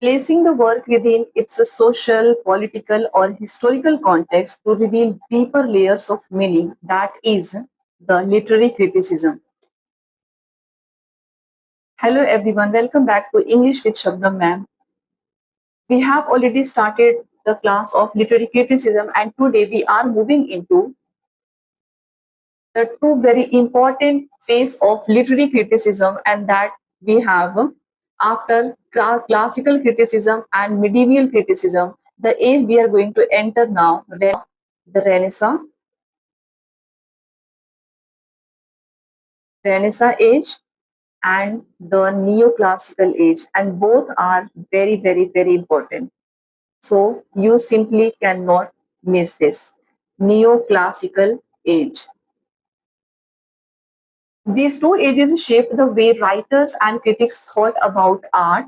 placing the work within its social, political, or historical context to reveal deeper layers of meaning. That is the literary criticism. Hello everyone, welcome back to English with Shabnam ma'am. We have already started the class of literary criticism, and today we are moving into the two very important phase of literary criticism, and that we have after classical criticism and medieval criticism, the age we are going to enter now, the Renaissance age and the neoclassical age, and both are very important. So you simply cannot miss this neoclassical age. These two ages shaped the way writers and critics thought about art,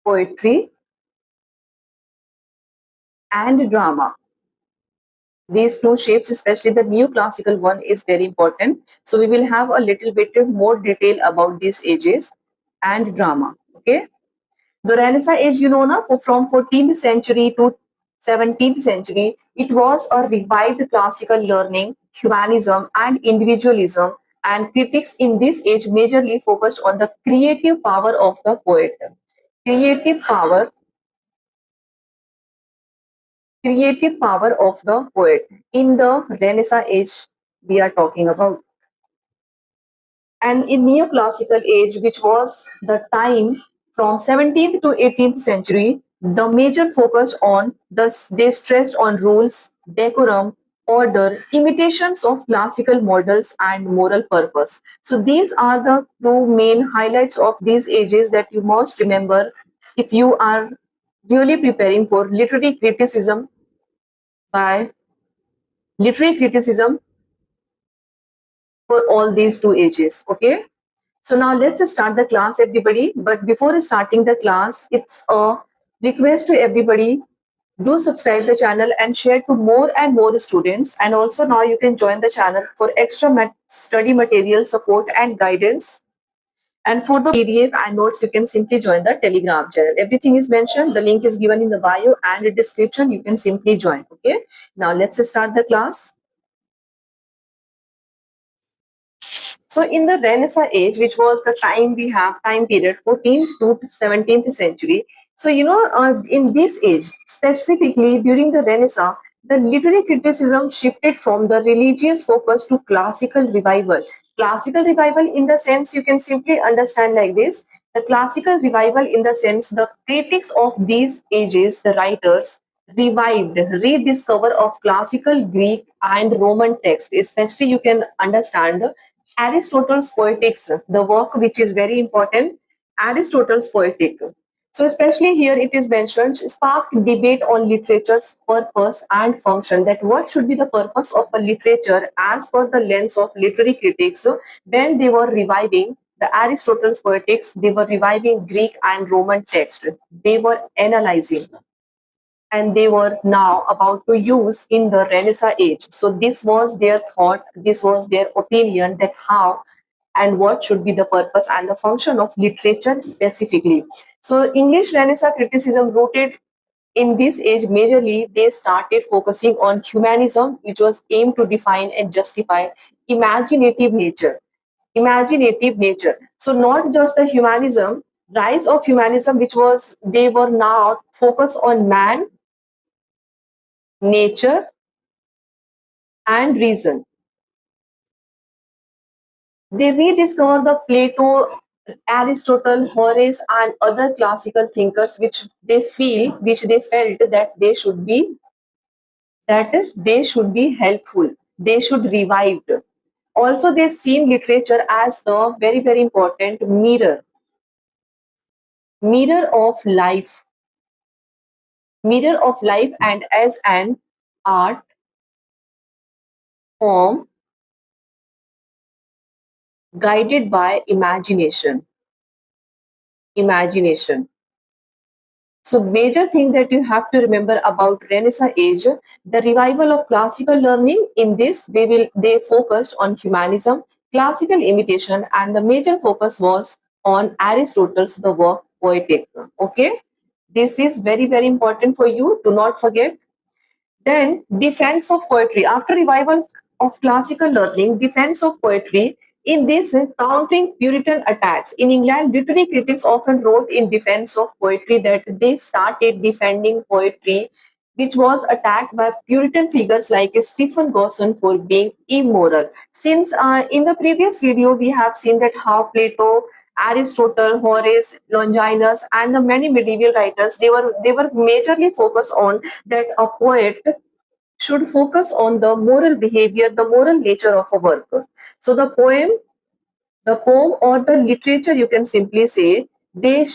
poetry, and drama. These two shapes, especially the neoclassical one, is very important. So we will have a little bit more detail about these ages and drama. Okay. The Renaissance age, from 14th century to 17th century, it was a revived classical learning, humanism, and individualism. And critics in this age majorly focused on the creative power of the poet. Creative power, creative power of the poet in the Renaissance age we are talking about. And in neoclassical age, which was the time from 17th to 18th century, the major focus on they stressed on rules, decorum, order, imitations of classical models, and moral purpose. So these are the two main highlights of these ages that you must remember if you are really preparing for by literary criticism for all these two ages. Okay. So now let's start the class, everybody. But before starting the class, it's a request to everybody, do subscribe the channel and share to more and more students. And also now you can join the channel for extra study material support and guidance. And for the PDF and notes, you can simply join the Telegram channel. Everything is mentioned. The link is given in the bio and the description. You can simply join. Okay. Now let's start the class. So in the Renaissance age, which was the time we have time period 14th to 17th century. So in this age, specifically during the Renaissance, the literary criticism shifted from the religious focus to classical revival. Classical revival in the sense you can simply understand like this. The classical revival in the sense the critics of these ages, the writers, revived, rediscover of classical Greek and Roman text. Especially you can understand Aristotle's Poetics, the work which is very important, Aristotle's Poetic. So especially here it is mentioned, sparked debate on literature's purpose and function, that what should be the purpose of a literature as per the lens of literary critics. When they were reviving the Aristotle's Poetics, they were reviving Greek and Roman text. They were analyzing and they were now about to use in the Renaissance age. So this was their thought, this was their opinion that how and what should be the purpose and the function of literature specifically. So English Renaissance criticism rooted in this age majorly, they started focusing on humanism, which was aimed to define and justify imaginative nature. Imaginative nature. So not just the humanism, rise of humanism, which was they were now focused on man, nature, and reason. They rediscovered the Plato, Aristotle, Horace, and other classical thinkers, which they felt that they should be helpful. They should revived. Also, they seen literature as the very important mirror of life, and as an art form guided by imagination. So major thing that you have to remember about Renaissance age, the revival of classical learning. In this, they focused on humanism, classical imitation, and the major focus was on Aristotle's the work Poetic. Okay, this is very very important for you. Do not forget. Then, defense of poetry. After revival of classical learning, defense of poetry. In this, countering Puritan attacks. In England, literary critics often wrote in defense of poetry that they started defending poetry, which was attacked by Puritan figures like Stephen Gosson for being immoral. Since in the previous video, we have seen that how Plato, Aristotle, Horace, Longinus, and the many medieval writers, they were majorly focused on that a poet should focus on the moral behavior, the moral nature of a work. So the poem or the literature, you can simply say, they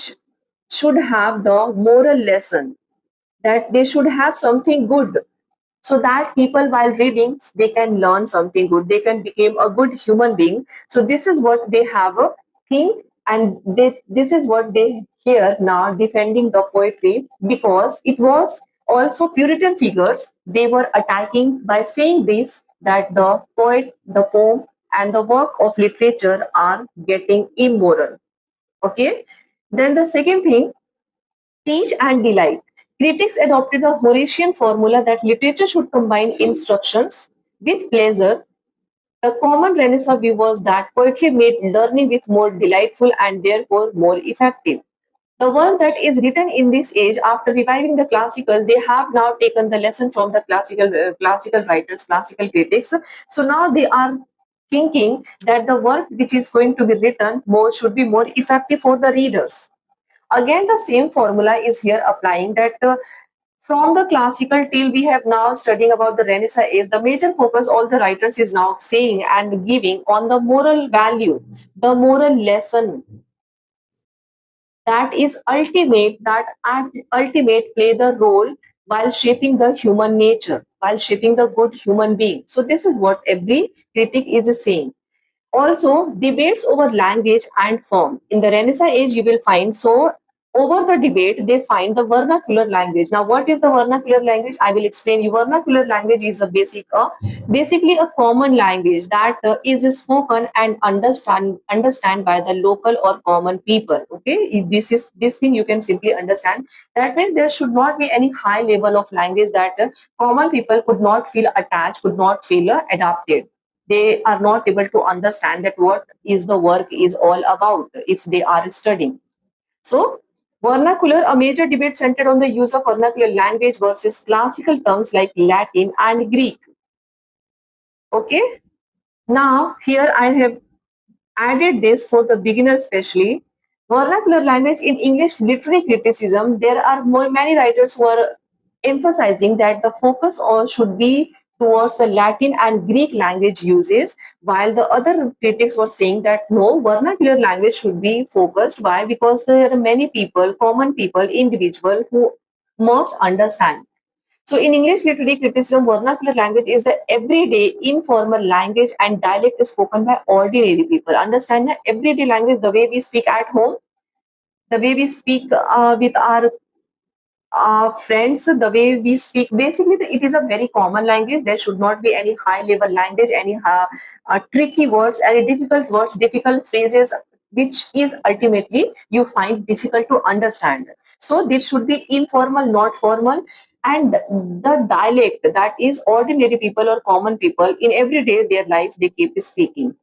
should have the moral lesson, that they should have something good, so that people while reading they can learn something good, they can become a good human being. So this is what they have a think, and this is what they hear now defending the poetry, because it was also Puritan figures they were attacking by saying this, that the poet, the poem, and the work of literature are getting immoral. Okay, then the second thing, teach and delight. Critics adopted the Horatian formula that literature should combine instructions with pleasure. The common Renaissance view was that poetry made learning with more delightful and therefore more effective. The work that is written in this age, after reviving the classical, they have now taken the lesson from the classical writers, classical critics. So now they are thinking that the work which is going to be written more should be more effective for the readers. Again, the same formula is here applying, that from the classical till we have now studying about the Renaissance age, the major focus all the writers is now saying and giving on the moral value, the moral lesson that is ultimate, that at ultimate play the role while shaping the human nature, while shaping the good human being. So this is what every critic is saying. Also, debates over language and form. In the Renaissance age, you will find, so over the debate, they find the vernacular language. Now, what is the vernacular language? I will explain you. Vernacular language is a basically a common language that is spoken and understand by the local or common people. Okay, this thing you can simply understand. That means there should not be any high level of language that common people could not feel attached, could not feel adapted. They are not able to understand that what is the work is all about if they are studying. So vernacular, a major debate centered on the use of vernacular language versus classical terms like Latin and Greek. Okay, now here I have added this for the beginner especially. Vernacular language in English literary criticism, there are many writers who are emphasizing that the focus all should be towards the Latin and Greek language uses, while the other critics were saying that no, vernacular language should be focused. Why? Because there are many people, common people, individual who must understand. So in English literary criticism, vernacular language is the everyday informal language and dialect is spoken by ordinary people. Understand that everyday language, the way we speak at home, the way we speak with our friends, the way we speak, basically it is a very common language. There should not be any high level language, any tricky words, any difficult words, difficult phrases, which is ultimately you find difficult to understand. So this should be informal, not formal. And the dialect, that is ordinary people or common people in everyday their life they keep speaking.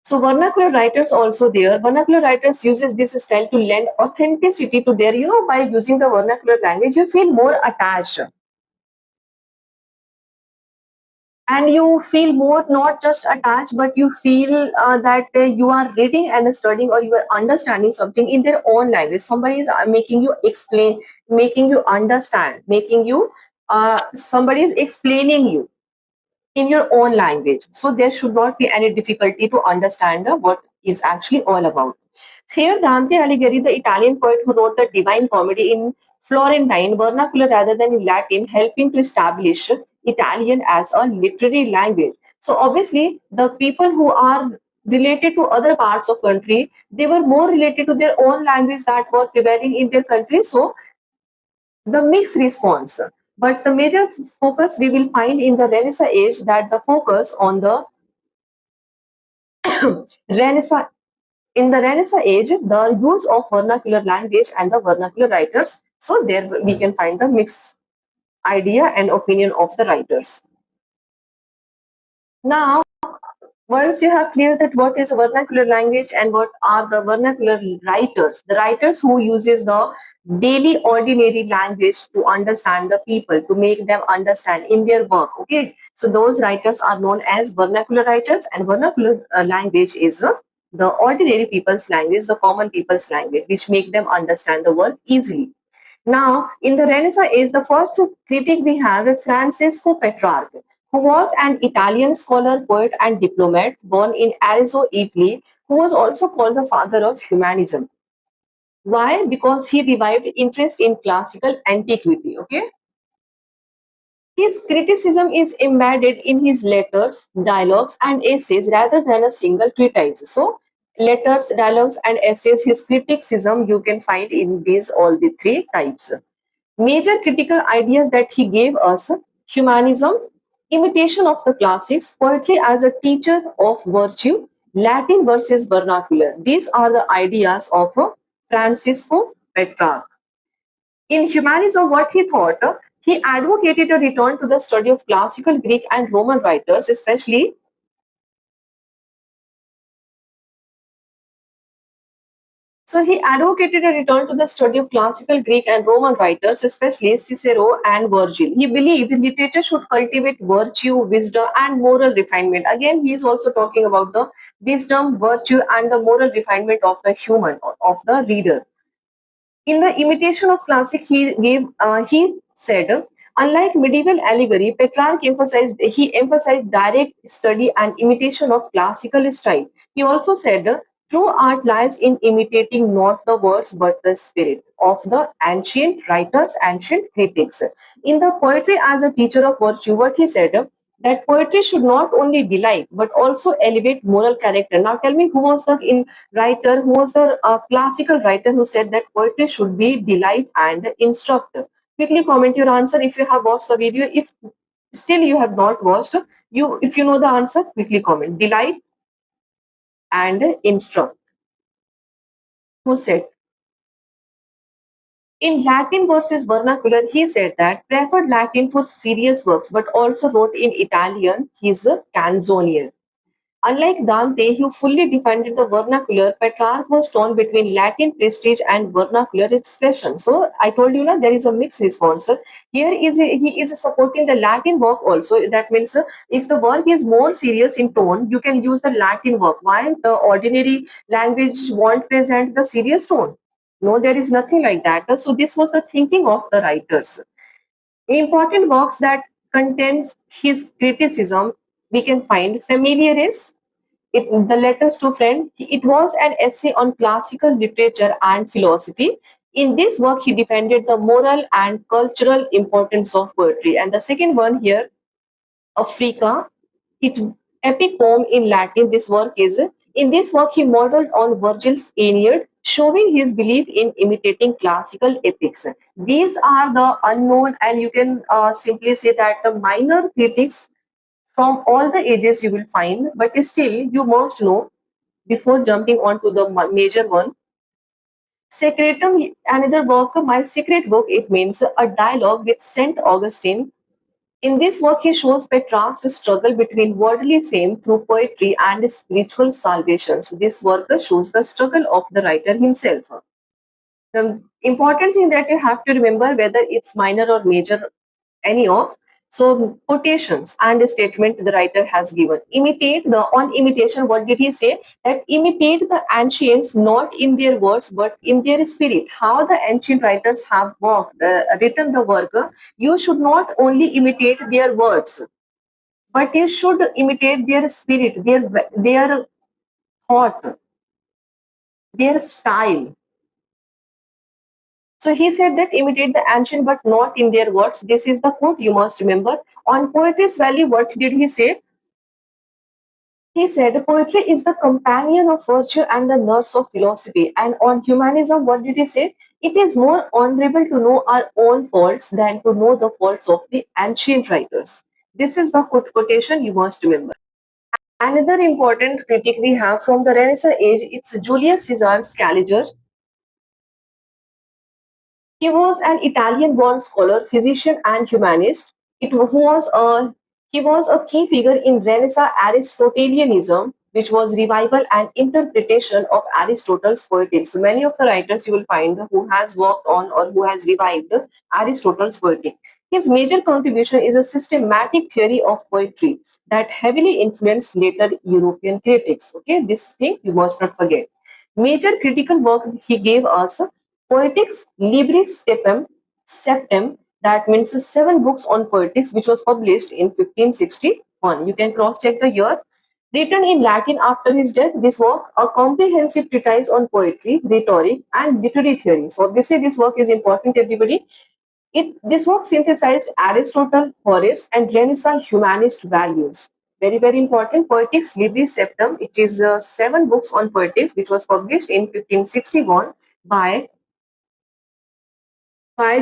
So vernacular writers also there. Vernacular writers uses this style to lend authenticity to their, by using the vernacular language, you feel more attached. And you feel more not just attached, but you feel that you are reading and studying, or you are understanding something in their own language. Somebody is making you explain, making you understand, making you, somebody is explaining you in your own language. So there should not be any difficulty to understand what is actually all about. Here, Dante Alighieri, the Italian poet who wrote the Divine Comedy in Florentine vernacular rather than in Latin, helping to establish Italian as a literary language. So obviously, the people who are related to other parts of country, they were more related to their own language that were prevailing in their country. So the mixed response. But the major focus we will find in the Renaissance age, that the focus on the Renaissance In the Renaissance age, the use of vernacular language and the vernacular writers. So there we can find the mixed idea and opinion of the writers. Now, once you have cleared that what is a vernacular language and what are the vernacular writers, the writers who uses the daily ordinary language to understand the people, to make them understand in their work. Okay, so those writers are known as vernacular writers, and vernacular language is the ordinary people's language, the common people's language, which make them understand the work easily. Now, in the Renaissance age, the first critic we have is Francesco Petrarch, who was an Italian scholar, poet, and diplomat born in Arezzo, Italy, who was also called the father of humanism. Why? Because he revived interest in classical antiquity. Okay, his criticism is embedded in his letters, dialogues, and essays rather than a single treatise. So, letters, dialogues, and essays, his criticism you can find in these all the three types. Major critical ideas that he gave us: humanism, imitation of the classics, poetry as a teacher of virtue, Latin versus vernacular. These are the ideas of Francisco Petrarch. In humanism, what he thought, he advocated a return to the study of classical Greek and Roman writers, especially. So he advocated a return to the study of classical Greek and Roman writers, especially Cicero and Virgil. He believed literature should cultivate virtue, wisdom, and moral refinement. Again, he is also talking about the wisdom, virtue, and the moral refinement of the human, of the reader. In the imitation of classic, he said, unlike medieval allegory, Petrarch emphasized direct study and imitation of classical style. He also said, true art lies in imitating not the words but the spirit of the ancient writers, ancient critics. In the poetry as a teacher of virtue, what he said, that poetry should not only delight but also elevate moral character. Now tell me, who was the writer, who was the classical writer who said that poetry should be delight and instruct? Quickly comment your answer if you have watched the video. If still you have not watched, if you know the answer, quickly comment delight and instruct. Who said? In Latin versus vernacular, he said that preferred Latin for serious works, but also wrote in Italian. He's a canzonier. Unlike Dante, who fully defended the vernacular, Petrarch was torn between Latin prestige and vernacular expression. So I told you that there is a mixed response. Here he is supporting the Latin work also. That means if the work is more serious in tone, you can use the Latin work. Why the ordinary language won't present the serious tone? No, there is nothing like that. So this was the thinking of the writers. Important works that contains his criticism we can find Familiaris, the letters to friend. It was an essay on classical literature and philosophy. In this work, he defended the moral and cultural importance of poetry. And the second one here, Africa, it epic poem in Latin. This work is in this work he modeled on Virgil's Aeneid, showing his belief in imitating classical epics. These are the unknown, and you can simply say that the minor critics from all the ages you will find, but still you must know before jumping on to the major one. Secretum, another work, My Secret Book, it means a dialogue with Saint Augustine. In this work, he shows Petrarch's struggle between worldly fame through poetry and spiritual salvation. So, this work shows the struggle of the writer himself. The important thing that you have to remember, whether it's minor or major, any of, so quotations and a statement the writer has given. Imitate the on imitation, what did he say? That imitate the ancients not in their words but in their spirit. How the ancient writers have written the work, you should not only imitate their words, but you should imitate their spirit, their thought, their style. So he said that imitate the ancient but not in their words. This is the quote you must remember. On poetry's value, what did he say? He said poetry is the companion of virtue and the nurse of philosophy. And on humanism, what did he say? It is more honorable to know our own faults than to know the faults of the ancient writers. This is the quotation you must remember. Another important critic we have from the Renaissance age, it's Julius Caesar Scaliger. He was an Italian-born scholar, physician, and humanist. He was a key figure in Renaissance Aristotelianism, which was revival and interpretation of Aristotle's poetics. So many of the writers you will find who has worked on or who has revived Aristotle's poetic. His major contribution is a systematic theory of poetry that heavily influenced later European critics. Okay, this thing you must not forget. Major critical work he gave us Poetics Libris Septem, that means 7 books on poetics, which was published in 1561. You can cross check the year. Written in Latin after his death, this work, a comprehensive treatise on poetry, rhetoric, and literary theory. So, obviously, this work is important, everybody. This work synthesized Aristotle, Horace, and Renaissance humanist values. Very, very important. Poetics Libris Septem. It is 7 books on poetics, which was published in 1561 by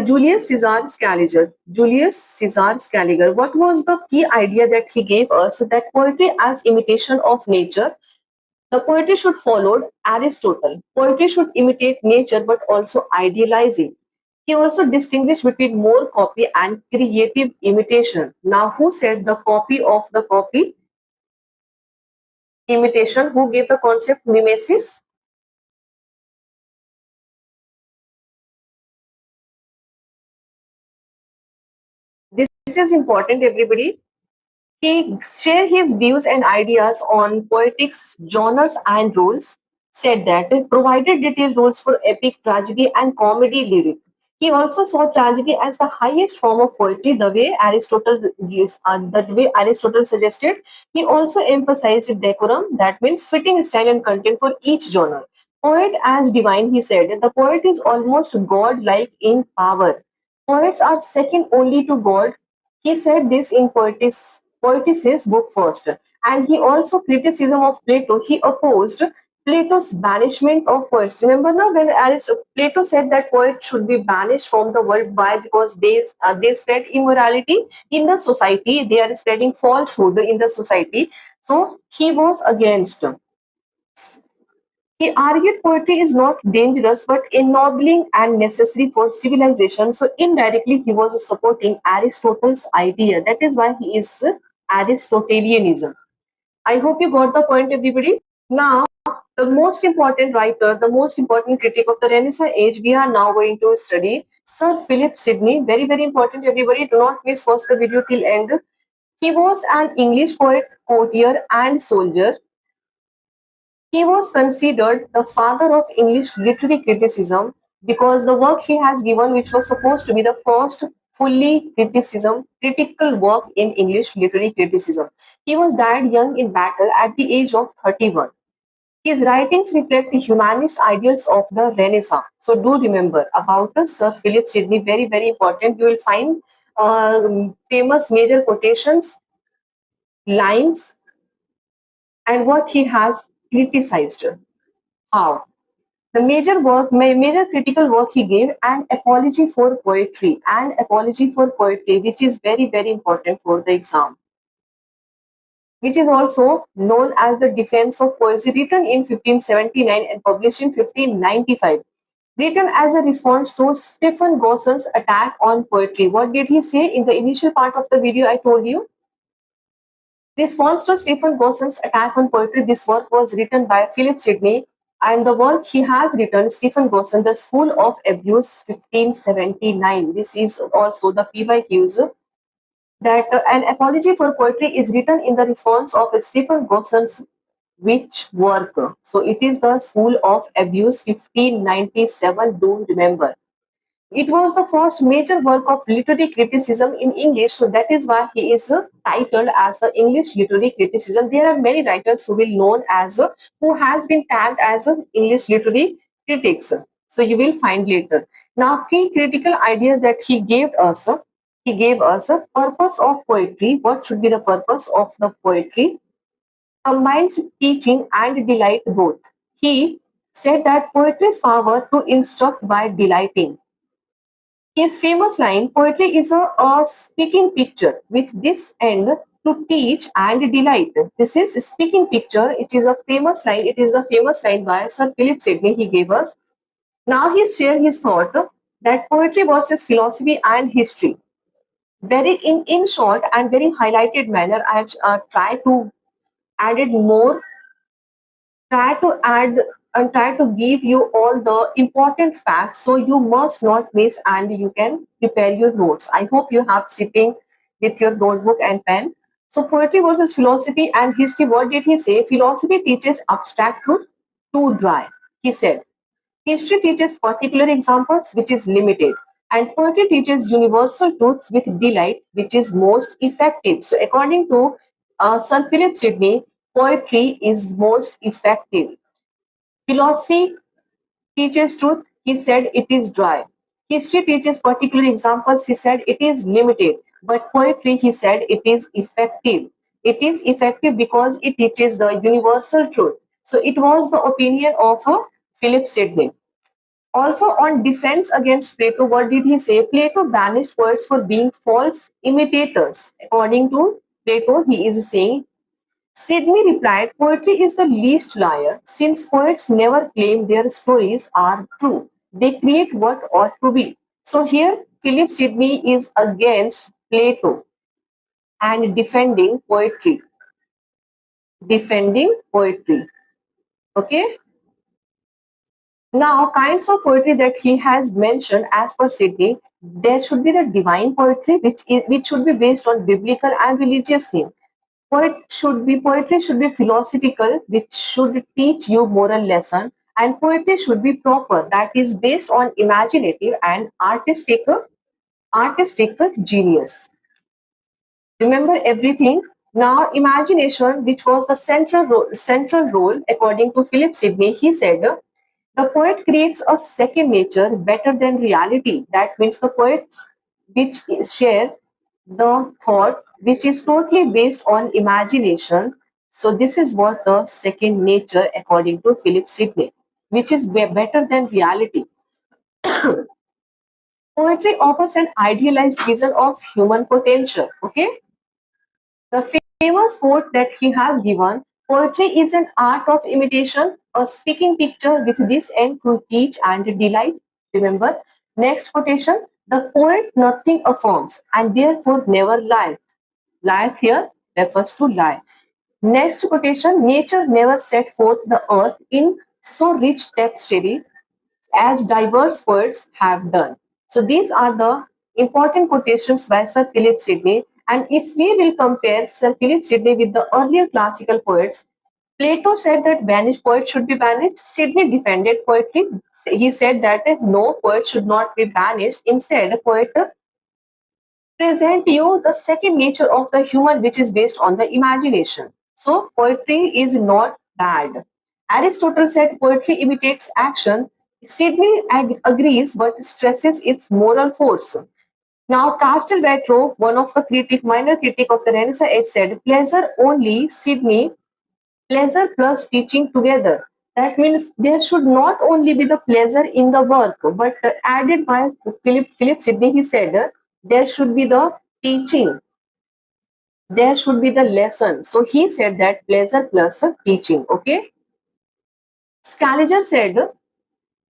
Julius Caesar Scaliger. Julius Caesar Scaliger. What was the key idea that he gave us? That poetry as imitation of nature. The poetry should follow Aristotle. Poetry should imitate nature but also idealize it. He also distinguished between more copy and creative imitation. Now, who said the copy of the copy? Imitation. Who gave the concept mimesis? This is important, everybody. He shared his views and ideas on poetics, genres, and rules. Said that provided detailed rules for epic, tragedy, and comedy lyric. He also saw tragedy as the highest form of poetry, the way Aristotle suggested. He also emphasized decorum, that means fitting style and content for each genre. Poet as divine, he said, the poet is almost god-like in power. Poets are second only to God. He said this in Poetics book first. And he also criticism of Plato. He opposed Plato's banishment of poets. Remember now when Plato said that poets should be banished from the world. Why? Because they spread immorality in the society. They are spreading falsehood in the society. So he was against. He argued poetry is not dangerous but ennobling and necessary for civilization. So indirectly, he was supporting Aristotle's idea. That is why he is Aristotelianism. I hope you got the point, everybody. Now, the most important writer, the most important critic of the Renaissance age, we are now going to study Sir Philip Sidney. Very, very important, everybody. Do not miss watch the video till end. He was an English poet, courtier, and soldier. He was considered the father of English literary criticism because the work he has given, which was supposed to be the first fully critical work in English literary criticism. He was died young in battle at the age of 31. His writings reflect the humanist ideals of the Renaissance. So do remember about Sir Philip Sidney, very, very important. You will find famous major quotations, lines, and what he has criticized. How? The major critical work he gave, an apology for poetry, which is very, very important for the exam, which is also known as the Defense of Poesy, written in 1579 and published in 1595. Written as a response to Stephen Gosson's attack on poetry. What did he say in the initial part of the video I told you? Response to Stephen Gosson's attack on poetry, this work was written by Philip Sidney, and the work he has written, Stephen Gosson, The School of Abuse, 1579. This is also the PYQs that an apology for poetry is written in the response of Stephen Gosson's which work. So it is The School of Abuse, 1597. Do remember. It was the first major work of literary criticism in English, so that is why he is titled as the English literary criticism. There are many writers who will known as who has been tagged as English literary critics. So you will find later. Now, key critical ideas that he gave us. He gave us a purpose of poetry. What should be the purpose of the poetry? Combines teaching and delight both. He said that poetry's power to instruct by delighting. His famous line, poetry is a speaking picture. With this end, to teach and delight. This is speaking picture. It is a famous line. It is the famous line by Sir Philip Sidney. He gave us. Now he shared his thought that poetry versus philosophy and history. Very in short and very highlighted manner, I have tried to added more, try to add and try to give you all the important facts so you must not miss and you can prepare your notes. I hope you have sitting with your notebook and pen. So poetry versus philosophy and history, what did he say? Philosophy teaches abstract truth, too dry, he said. History teaches particular examples, which is limited. And poetry teaches universal truths with delight, which is most effective. So, according to Sir Philip Sidney, poetry is most effective. Philosophy teaches truth, he said it is dry. History teaches particular examples, he said it is limited. But poetry, he said it is effective. It is effective because it teaches the universal truth. So, it was the opinion of Philip Sidney. Also, on defense against Plato, what did he say? Plato banished poets for being false imitators. According to Plato, he is saying, Sidney replied, poetry is the least liar, since poets never claim their stories are true. They create what ought to be. So here, Philip Sidney is against Plato and defending poetry. Defending poetry. Okay? Now, kinds of poetry that he has mentioned as per Sidney, there should be the divine poetry, which should be based on biblical and religious theme. Poetry should be philosophical, which should teach you moral lesson, and poetry should be proper, that is based on imaginative and artistic genius. Remember everything. Now, imagination, which was the central role, according to Philip Sidney, he said, the poet creates a second nature better than reality. That means the poet which share the thought which is totally based on imagination. So this is what the second nature according to Philip Sidney, which is better than reality. Poetry offers an idealized vision of human potential. Okay, the famous quote that he has given, poetry is an art of imitation, a speaking picture with this end to teach and delight. Remember, next quotation, the poet nothing affirms and therefore never lieth. Lieth here refers to lie. Next quotation, nature never set forth the earth in so rich tapestry as diverse poets have done. So these are the important quotations by Sir Philip Sidney. And if we will compare Sir Philip Sidney with the earlier classical poets, Plato said that banished poets should be banished. Sidney defended poetry. He said that no poet should not be banished. Instead, a poet present you the second nature of the human, which is based on the imagination. So poetry is not bad. Aristotle said poetry imitates action. Sidney agrees but stresses its moral force. Now, Castelvetro, one of the minor critic of the Renaissance age, said, pleasure only, Sidney, pleasure plus teaching together. That means there should not only be the pleasure in the work, but added by Philip Sidney, he said, there should be the teaching, there should be the lesson. So he said that pleasure plus teaching. Okay. Scaliger said,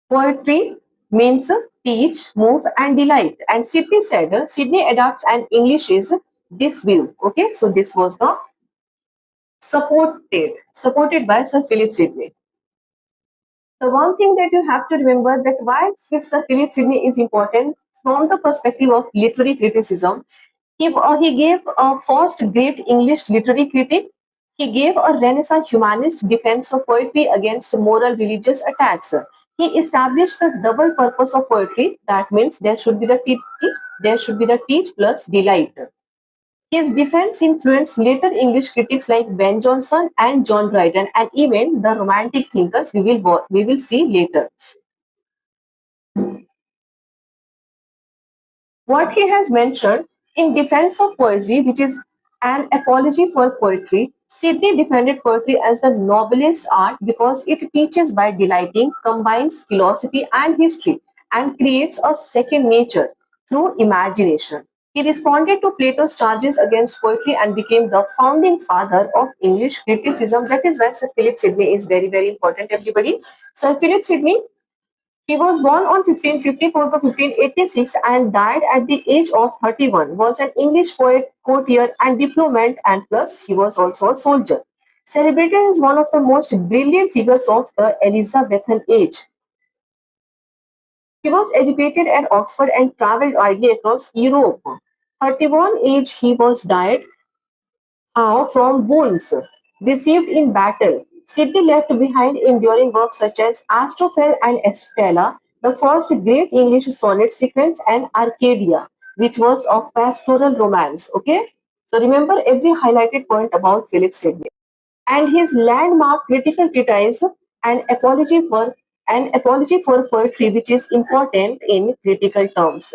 poetry means teach, move, and delight. And Sidney adopts and English is this view. Okay, so this was the supported by Sir Philip Sidney. The one thing that you have to remember that why Sir Philip Sidney is important from the perspective of literary criticism. He gave a first great English literary critic. He gave a Renaissance humanist defense of poetry against moral religious attacks. He established the double purpose of poetry. That means there should be the teach plus delight. His defense influenced later English critics like Ben Jonson and John Dryden, and even the Romantic thinkers we will see later. What he has mentioned in defense of poesy, which is an apology for poetry, Sidney defended poetry as the noblest art because it teaches by delighting, combines philosophy and history, and creates a second nature through imagination. He responded to Plato's charges against poetry and became the founding father of English criticism. That is why Sir Philip Sidney is very, very important, everybody. Sir Philip Sidney, he was born on 1554 to 1586 and died at the age of 31. Was an English poet, courtier, and diplomat, and plus he was also a soldier. Celebrated as one of the most brilliant figures of the Elizabethan age. He was educated at Oxford and travelled widely across Europe. 31 age he was died from wounds received in battle. Sidney left behind enduring works such as Astrophel and Estella, the first great English sonnet sequence, and Arcadia, which was a pastoral romance. Okay, so remember every highlighted point about Philip Sidney and his landmark critical treatise, an apology for poetry, which is important in critical terms.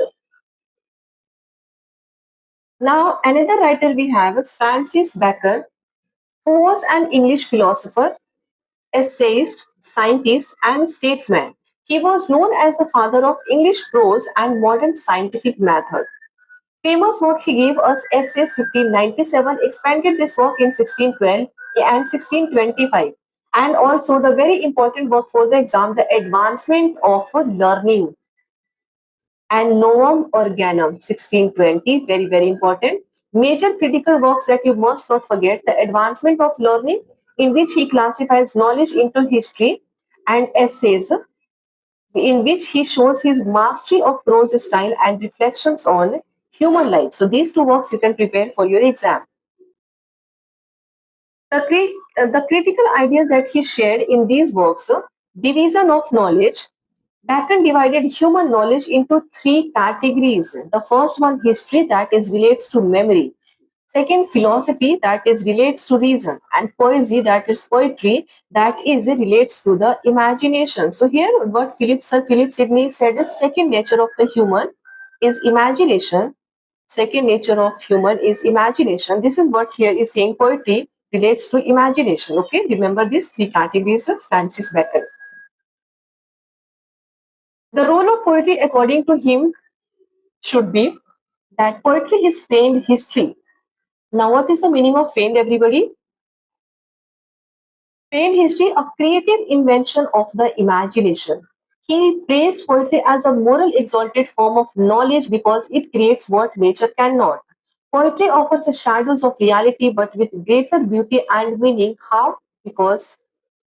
Now, another writer we have Francis Bacon, who was an English philosopher, essayist, scientist, and statesman. He was known as the father of English prose and modern scientific method. Famous work he gave us Essays 1597, expanded this work in 1612 and 1625. And also the very important work for the exam, The Advancement of Learning and Novum Organum 1620, very, very important. Major critical works that you must not forget, The Advancement of Learning, in which he classifies knowledge into history, and Essays, in which he shows his mastery of prose style and reflections on human life. So these two works you can prepare for your exam. The critical ideas that he shared in these works, division of knowledge, Bacon divided human knowledge into three categories. The first one, history, that is relates to memory. Second, philosophy, that is relates to reason, and poesy, that is poetry, that is relates to the imagination. So here, what Sir Philip Sidney said is second nature of the human is imagination. Second nature of human is imagination. This is what here is saying. Poetry relates to imagination. Okay, remember these three categories of Francis Bacon. The role of poetry, according to him, should be that poetry is feigned history. Now, what is the meaning of feigned, everybody? Feigned history, a creative invention of the imagination. He praised poetry as a moral exalted form of knowledge because it creates what nature cannot. Poetry offers the shadows of reality but with greater beauty and meaning. How? Because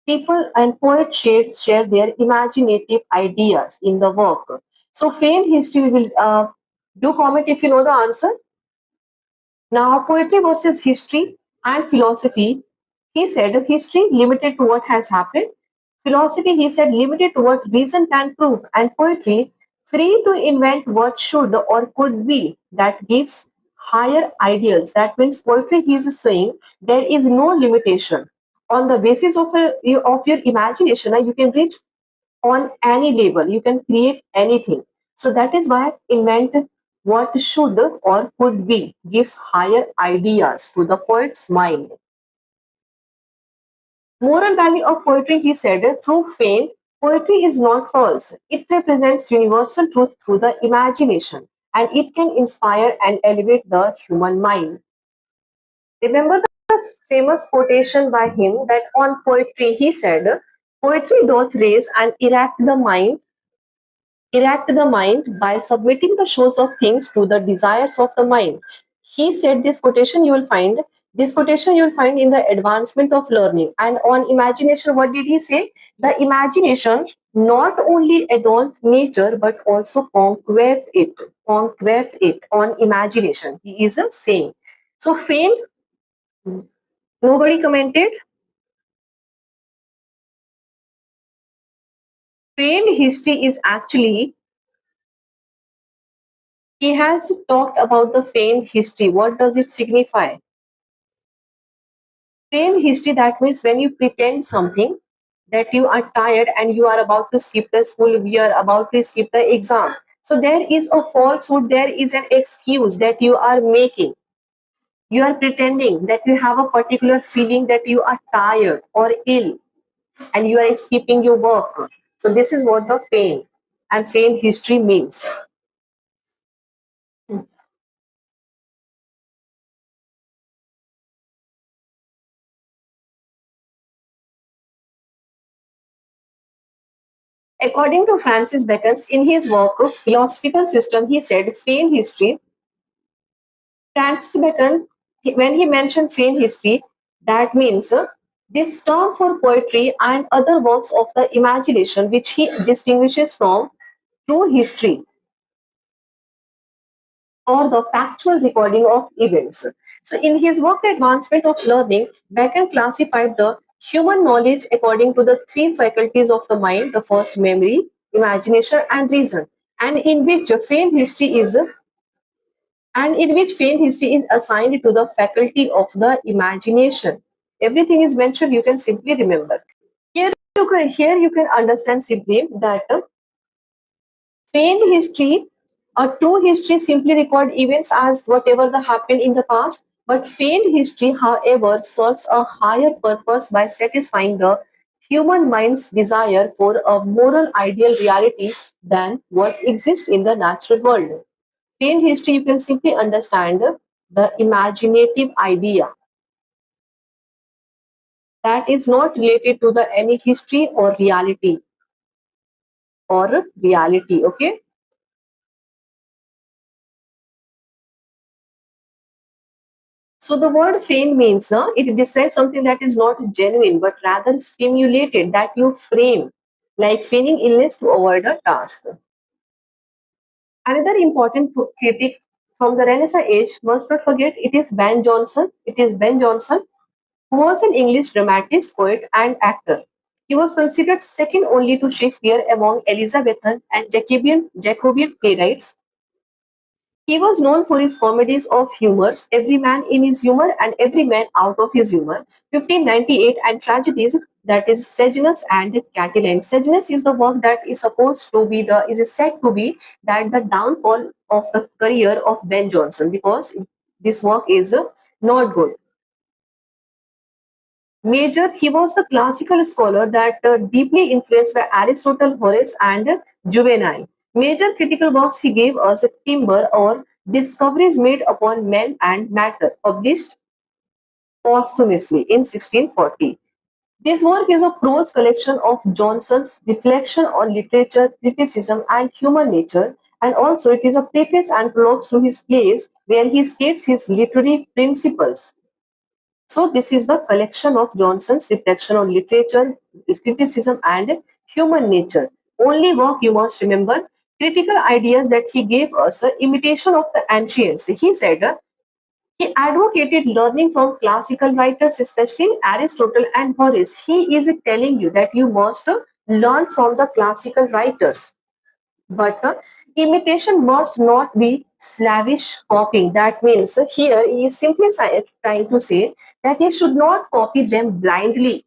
people and poets share their imaginative ideas in the work. So, feigned history, we will do comment if you know the answer. Now, poetry versus history and philosophy. He said history limited to what has happened. Philosophy, he said, limited to what reason can prove. And poetry, free to invent what should or could be. That gives higher ideals. That means poetry, he is saying, there is no limitation. On the basis of, of your imagination, you can reach on any level. You can create anything. So that is why invent what should or could be gives higher ideas to the poet's mind. Moral value of poetry, he said, through fame, poetry is not false. It represents universal truth through the imagination and it can inspire and elevate the human mind. Remember the famous quotation by him that on poetry, he said, poetry doth raise and erect the mind by submitting the shows of things to the desires of the mind. He said this quotation you will find in the advancement of learning. And on imagination, what did he say? The imagination not only adorns nature but also conquereth it on imagination. He is saying. So fame, nobody commented. Fame history is actually, he has talked about the feigned history. What does it signify? Feigned history, that means when you pretend something, that you are tired and you are about to skip the school, you are about to skip the exam. So there is a falsehood, there is an excuse that you are making. You are pretending that you have a particular feeling that you are tired or ill and you are skipping your work. So this is what the feigned and feigned history means. According to Francis Bacon, in his work Philosophical System, he said feigned history. Francis Bacon, when he mentioned feigned history, that means this term for poetry and other works of the imagination which he distinguishes from true history or the factual recording of events. So, in his work, The Advancement of Learning, Bacon classified the human knowledge according to the three faculties of the mind: the first, memory, imagination, and reason, and in which feigned history is assigned to the faculty of the imagination. Everything is mentioned, you can simply remember. Here you can understand simply that feigned history, a true history simply record events as whatever the happened in the past, but feigned history, however, serves a higher purpose by satisfying the human mind's desire for a moral ideal reality than what exists in the natural world. Feigned history, you can simply understand the imaginative idea that is not related to the any history or reality. Okay. So the word feigned means no, it describes something that is not genuine but rather stimulated that you frame, like feigning illness to avoid a task. Another important critic from the Renaissance age, must not forget, it is Ben Jonson. It is Ben Jonson, who was an English dramatist, poet, and actor. He was considered second only to Shakespeare among Elizabethan and Jacobean playwrights. He was known for his comedies of humors, Every Man in His Humor and Every Man Out of His Humor, 1598, and tragedies that is Sejanus and Catiline. Sejanus is the work that is supposed to be is said to be that the downfall of the career of Ben Jonson, because this work is not good. Major, he was the classical scholar that deeply influenced by Aristotle, Horace, and Juvenal. Major critical works he gave us Timber or Discoveries Made Upon Men and Matter, published posthumously in 1640. This work is a prose collection of Johnson's reflection on literature, criticism, and human nature, and also it is a preface and prologue to his plays where he states his literary principles. So this is the collection of Johnson's reflection on literature, criticism, and human nature. Only work you must remember, critical ideas that he gave us, imitation of the ancients. He said he advocated learning from classical writers, especially Aristotle and Horace. He is telling you that you must learn from the classical writers. But imitation must not be slavish copying. That means here he is simply trying to say that you should not copy them blindly.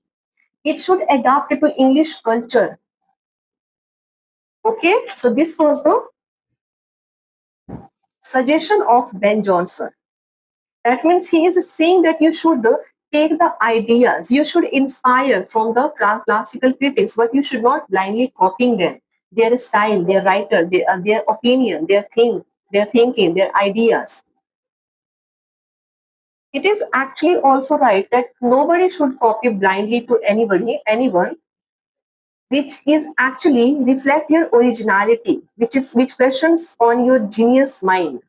It should adapt to English culture. Okay, so this was the suggestion of Ben Jonson. That means he is saying that you should take the ideas, you should inspire from the classical critics, but you should not blindly copying them, their style, their writer, their opinion, their thinking, their ideas. It is actually also right that nobody should copy blindly to anyone, which is actually reflect your originality, which questions on your genius mind.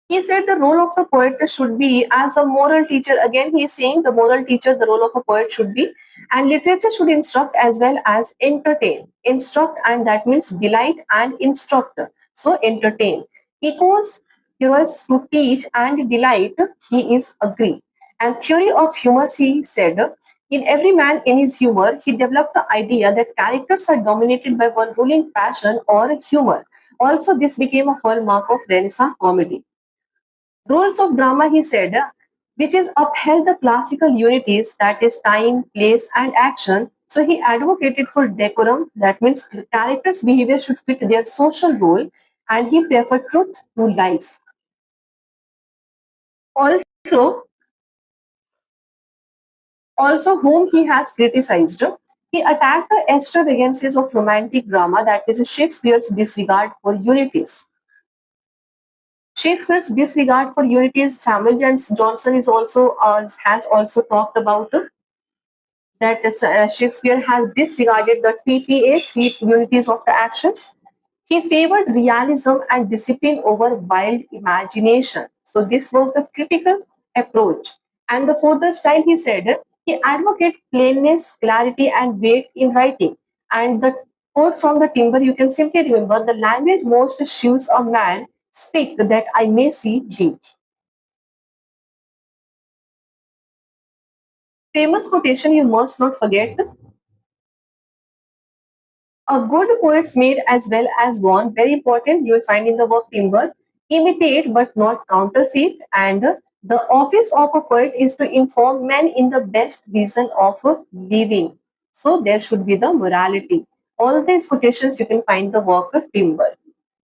He said the role of the poet should be as a moral teacher. Again, he is saying the moral teacher, the role of a poet should be, and literature should instruct as well as entertain. Instruct, and that means delight and instruct. So entertain. Echoes, heroes to teach and delight, he is agree. And theory of humor, he said, in every man in his humor, he developed the idea that characters are dominated by one ruling passion or humor. Also, this became a hallmark of Renaissance comedy. Rules of drama, he said, which is upheld the classical unities, that is time, place, and action. So he advocated for decorum, that means characters' behavior should fit their social role, and he preferred truth to life. Also, also whom he has criticized, he attacked the extravagances of romantic drama, that is Shakespeare's disregard for unities. Shakespeare's disregard for unities, Samuel Johnson is also has also talked about that Shakespeare has disregarded the TPA, three unities of the actions. He favored realism and discipline over wild imagination. So this was the critical approach. And the further style, he said, he advocated plainness, clarity, and weight in writing. And the quote from the timber, you can simply remember, the language most shows a man speak that I may see thee. Famous quotation you must not forget. A good poet's made as well as born. Very important. You will find in the work timber. Imitate but not counterfeit. And the office of a poet is to inform men in the best reason of living. So there should be the morality. All these quotations you can find the work timber.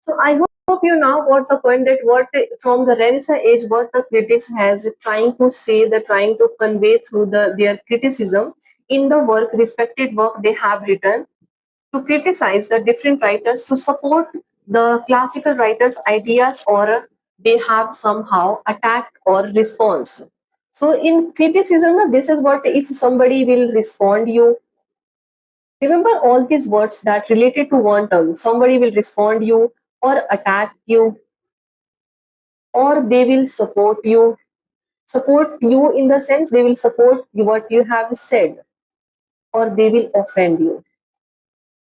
So I hope you now got the point that what from the Renaissance age, what the critics has trying to say, they're trying to convey through their criticism in the work, respected work they have written, to criticize the different writers, to support the classical writers' ideas, or they have somehow attacked or response. So in criticism, this is what if somebody will respond you. Remember all these words that related to one term. Somebody will respond you or attack you, or they will support you. Support you in the sense they will support you what you have said, or they will offend you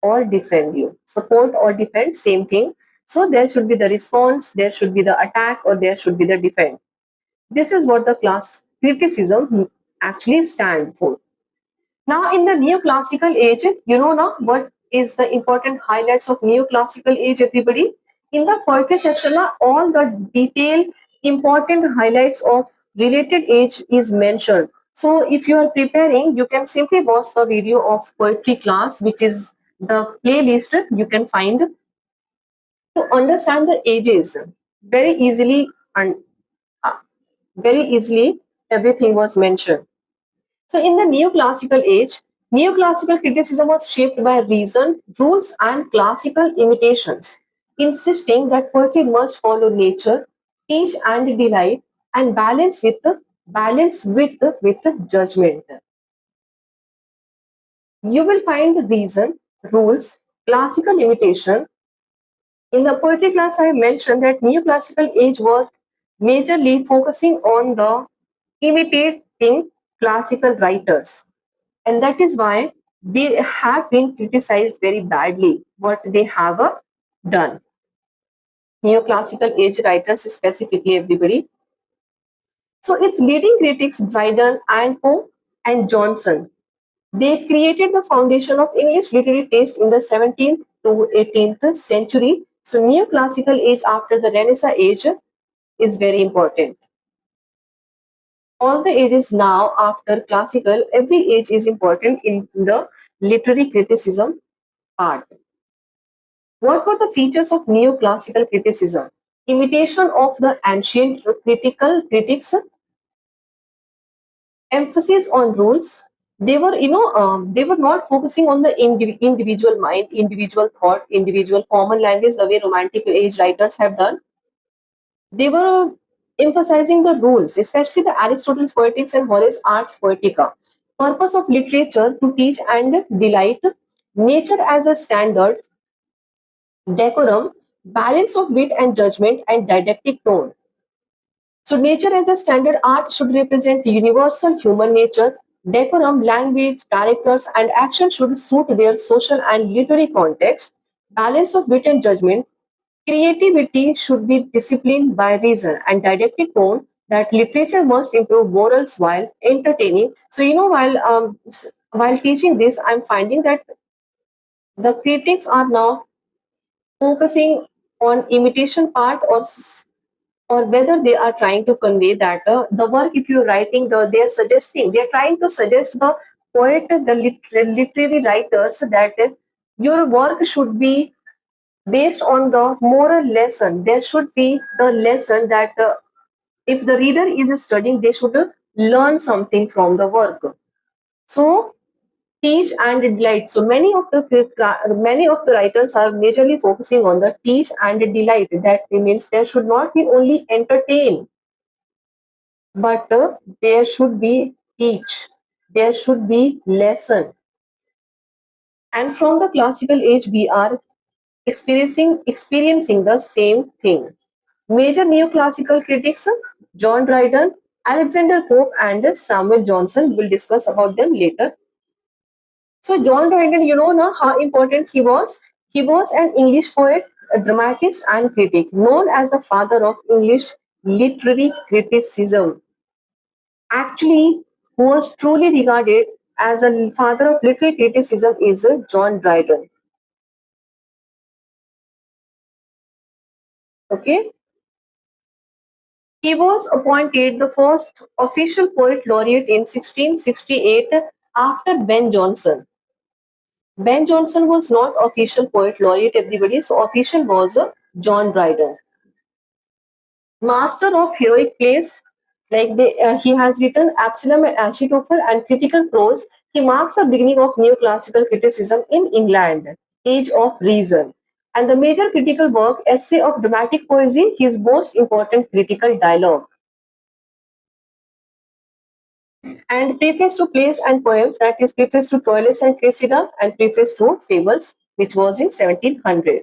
or defend you. Support or defend, same thing. So there should be the response, there should be the attack, or there should be the defend. This is what the class criticism actually stand for. Now in the neoclassical age, you know now what is the important highlights of neoclassical age, everybody? In the poetry section, now all the detailed important highlights of related age is mentioned. So if you are preparing, you can simply watch the video of poetry class, which is the playlist you can find to understand the ages very easily, and uh, very easily everything was mentioned. So, in the neoclassical age, neoclassical criticism was shaped by reason, rules, and classical imitations, insisting that poetry must follow nature, teach and delight, and balance with judgment. You will find reason, rules, classical imitation. In the poetry class, I mentioned that neoclassical age was majorly focusing on the imitating classical writers, and that is why they have been criticized very badly what they have done. Neoclassical age writers specifically, everybody. So its leading critics Dryden and Poe and Johnson, they created the foundation of English literary taste in the 17th to 18th century. So neoclassical age after the Renaissance age is very important. All the ages now after classical, every age is important in the literary criticism part. What were the features of neoclassical criticism? Imitation of the ancient critical critics, emphasis on rules. They were, they were not focusing on the individual mind, individual thought, individual common language, the way Romantic age writers have done. They were emphasizing the rules, especially the Aristotle's Poetics and Horace Ars Poetica. Purpose of literature to teach and delight, nature as a standard, decorum, balance of wit and judgment, and didactic tone. So, nature as a standard art should represent universal human nature. Decorum, language, characters, and action should suit their social and literary context. Balance of wit and judgment. Creativity should be disciplined by reason, and didactic tone, that literature must improve morals while entertaining. So, while teaching this, I'm finding that the critics are now focusing on imitation part, or whether they are trying to convey that the work if you're writing, they're suggesting, they're trying to suggest the poet, the literary writers, that your work should be based on the moral lesson. There should be the lesson that if the reader is studying, they should learn something from the work. So teach and delight. So many of the writers are majorly focusing on the teach and delight. That means there should not be only entertain, but there should be teach. there should be lesson. And from the classical age, we are experiencing the same thing. Major neoclassical critics John Dryden, Alexander Pope, and Samuel Johnson. Will discuss about them later. So John Dryden, you know now how important he was. He was an English poet, a dramatist, and critic, known as the father of English literary criticism. Actually, who was truly regarded as a father of literary criticism is John Dryden. Okay, he was appointed the first official poet laureate in 1668 after Ben Jonson. Ben Jonson was not official poet laureate, everybody, so official was John Dryden. Master of heroic plays, he has written Absalom and Achitophel and critical prose. He marks the beginning of neoclassical criticism in England, Age of Reason. And the major critical work, Essay of Dramatic Poesy, his most important critical dialogue. And preface to plays and poems, that is preface to Troilus and Cressida and preface to Fables, which was in 1700.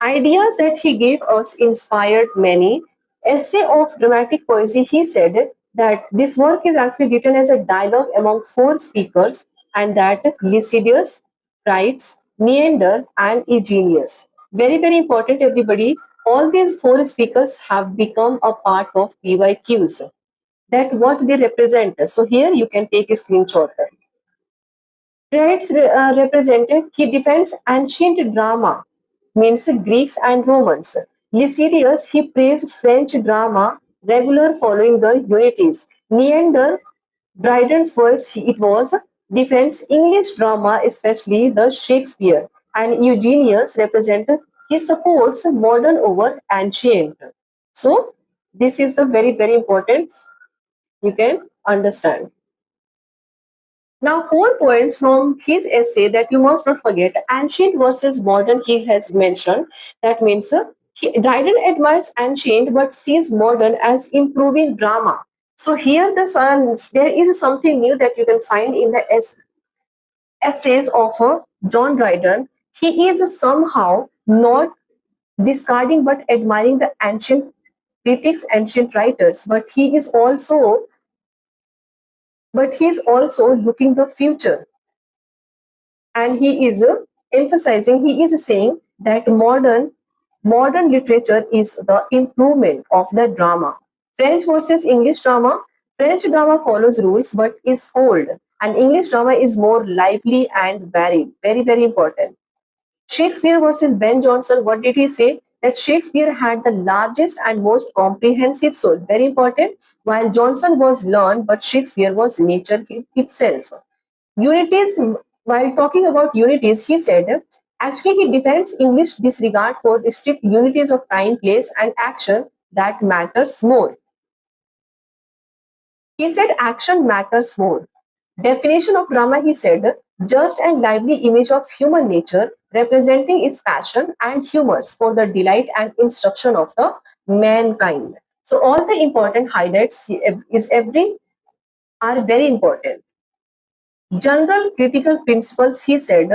Ideas that he gave us inspired many. Essay of Dramatic Poesy, he said that this work is actually written as a dialogue among four speakers, and that Lycidius, Crites, Neander, and Eugenius. Very, very important, everybody. All these four speakers have become a part of PYQs. That what they represent. So here you can take a screenshot. Traits represented, he defends ancient drama, means Greeks and Romans. Lycidius, he praised French drama, regular following the unities. Neander, Dryden's voice, it was, defends English drama, especially the Shakespeare. And Eugenius represented, he supports modern over ancient. So, this is the very, very important, you can understand. Now, core points from his essay that you must not forget: ancient versus modern, he has mentioned. That means Dryden admires ancient but sees modern as improving drama. So, here there is something new that you can find in the essays of John Dryden. He is somehow not discarding but admiring the ancient critics, ancient writers, but he is also looking the future, and he is emphasizing, he is saying that modern literature is the improvement of the drama. French versus English drama: French drama follows rules but is cold, and English drama is more lively and varied. Very, very important. Shakespeare versus Ben Jonson: what did he say? That Shakespeare had the largest and most comprehensive soul. Very important. While Johnson was learned, but Shakespeare was nature itself. Unities, while talking about unities, he said, actually, he defends English disregard for strict unities of time, place, and action that matters more. He said action matters more. Definition of drama, he said, just and lively image of human nature representing its passion and humors for the delight and instruction of the mankind. So all the important highlights is every are very important. General critical principles, he said,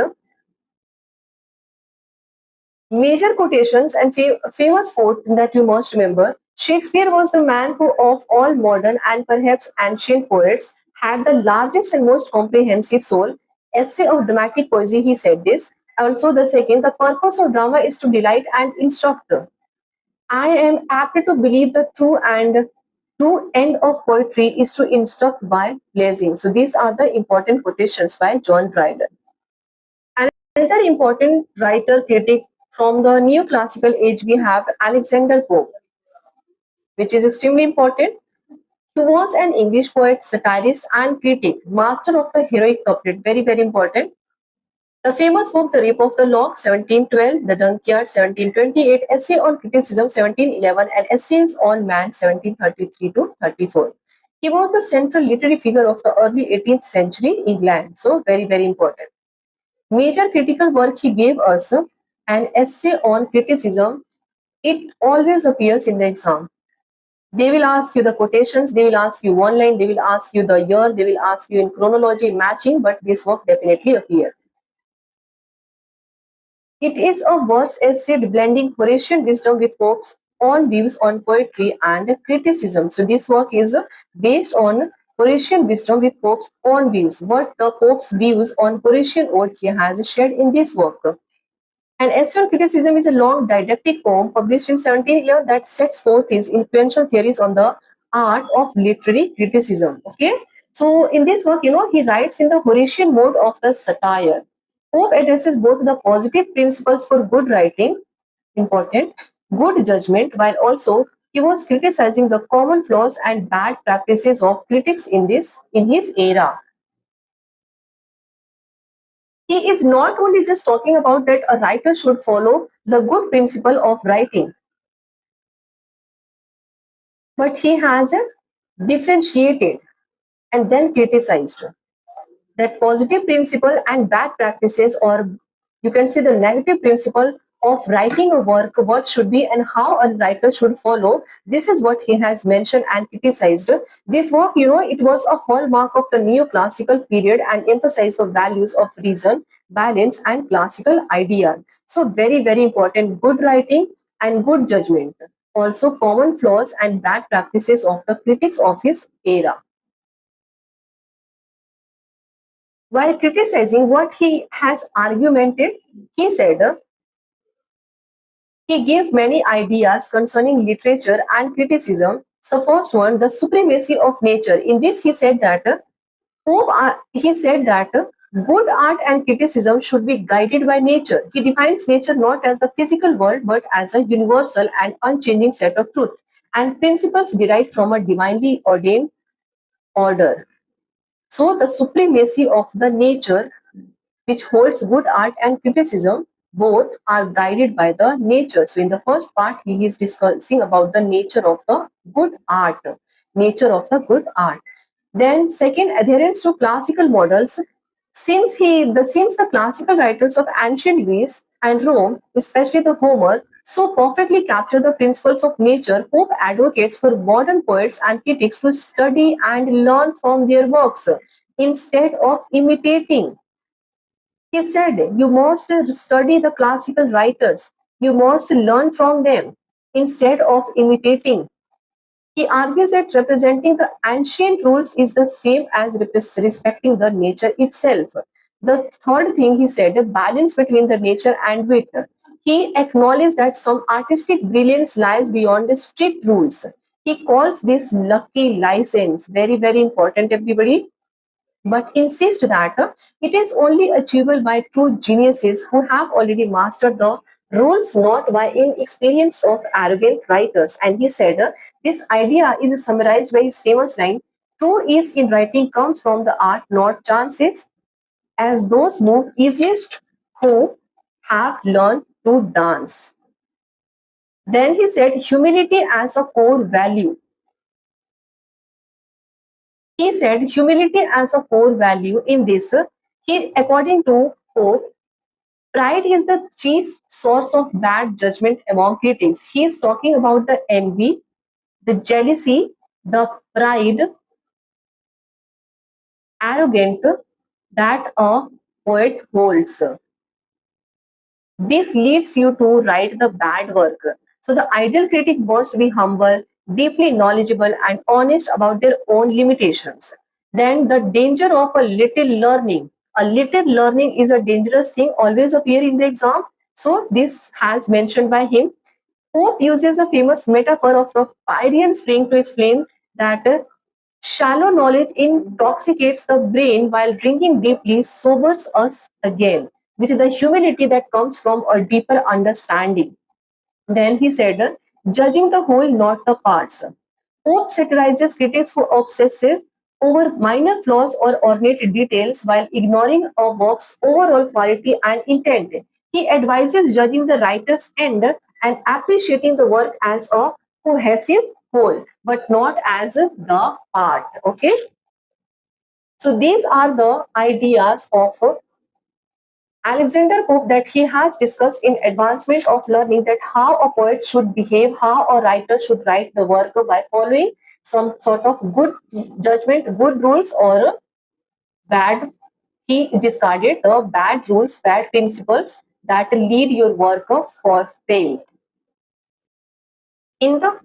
major quotations and famous quote that you must remember: Shakespeare was the man who, of all modern and perhaps ancient poets, had the largest and most comprehensive soul. Essay of Dramatic Poesy, he said this. Also, the second, the purpose of drama is to delight and instruct. I am apt to believe the true end of poetry is to instruct by pleasing. So, these are the important quotations by John Dryden. Another important writer critic from the neoclassical age, we have Alexander Pope, which is extremely important. He was an English poet, satirist, and critic, master of the heroic couplet. Very, very important. The famous book, The Rape of the Lock, 1712, The Dunciad, 1728, Essay on Criticism, 1711, and Essays on Man, 1733 to 34. He was the central literary figure of the early 18th century England. So, very, very important. Major critical work he gave us, an essay on criticism. It always appears in the exam. They will ask you the quotations, they will ask you one line, they will ask you the year, they will ask you in chronology matching, but this work definitely appear. It is a verse essay blending Horatian wisdom with Pope's own views on poetry and criticism. So this work is based on Horatian wisdom with Pope's own views. What the Pope's views on Horatian ode he has shared in this work. And Essay on Criticism is a long didactic poem published in 1711 that sets forth his influential theories on the art of literary criticism. Okay, so in this work, he writes in the Horatian mode of the satire. Pope addresses both the positive principles for good writing, important, good judgment, while also he was criticizing the common flaws and bad practices of critics in his era. He is not only just talking about that a writer should follow the good principle of writing, but he has differentiated and then criticized that positive principle and bad practices, or you can say the negative principle of writing a work, what should be and how a writer should follow. This is what he has mentioned and criticized. This work, it was a hallmark of the neoclassical period and emphasized the values of reason, balance, and classical ideas. So very, very important, good writing and good judgment. Also common flaws and bad practices of the critics of his era. While criticizing what he has argumented, he said he gave many ideas concerning literature and criticism. The first one, the supremacy of nature. In this, he said that good art and criticism should be guided by nature. He defines nature not as the physical world but as a universal and unchanging set of truth and principles derived from a divinely ordained order. So, the supremacy of the nature which holds good art and criticism, both are guided by the nature. So in the first part, he is discussing about the nature of the good art, nature of the good art. Then second, adherence to classical models. Since the classical writers of ancient Greece and Rome, especially the Homer, so perfectly capture the principles of nature, Pope advocates for modern poets and critics to study and learn from their works instead of imitating. He said, you must study the classical writers, you must learn from them instead of imitating. He argues that representing the ancient rules is the same as respecting the nature itself. The third thing he said, a balance between the nature and wit. He acknowledged that some artistic brilliance lies beyond the strict rules. He calls this lucky license. Very, very important, everybody, but insist that it is only achievable by true geniuses who have already mastered the rules, not by inexperienced of arrogant writers. And he said, this idea is summarized by his famous line, true ease in writing comes from the art, not chances, as those move easiest who have learned to dance. Then he said, humility as a core value. He said, humility as a core value in this, according to Pope, pride is the chief source of bad judgment among critics. He is talking about the envy, the jealousy, the pride, arrogant that a poet holds. This leads you to write the bad work. So the ideal critic must be humble, deeply knowledgeable, and honest about their own limitations. Then the danger of a little learning. A little learning is a dangerous thing, always appear in the exam. So this has mentioned by him. Pope uses the famous metaphor of the Pyrenean spring to explain that shallow knowledge intoxicates the brain while drinking deeply sobers us again, which is the humility that comes from a deeper understanding. Then he said, judging the whole, not the parts. Pope satirizes critics who obsessive over minor flaws or ornate details while ignoring a work's overall quality and intent. He advises judging the writer's end and appreciating the work as a cohesive whole, but not as the part. Okay. So these are the ideas of Alexander Pope that he has discussed in Advancement of Learning that how a poet should behave, how a writer should write the work by following some sort of good judgment, good rules or bad. He discarded the bad rules, bad principles that lead your work for fail in the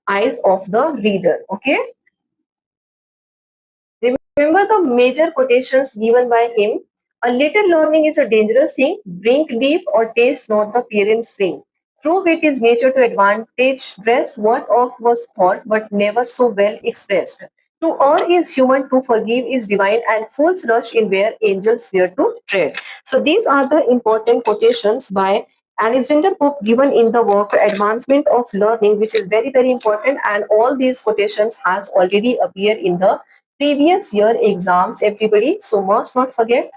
eyes of the reader. Okay. Remember the major quotations given by him. A little learning is a dangerous thing. Drink deep or taste not the parent spring. True wit is nature to advantage dressed, what of was thought, but never so well expressed. To err is human, to forgive is divine, and fools rush in where angels fear to tread. So these are the important quotations by Alexander Pope given in the work Advancement of Learning, which is very, very important. And all these quotations has already appeared in the previous year exams, everybody. So must not forget.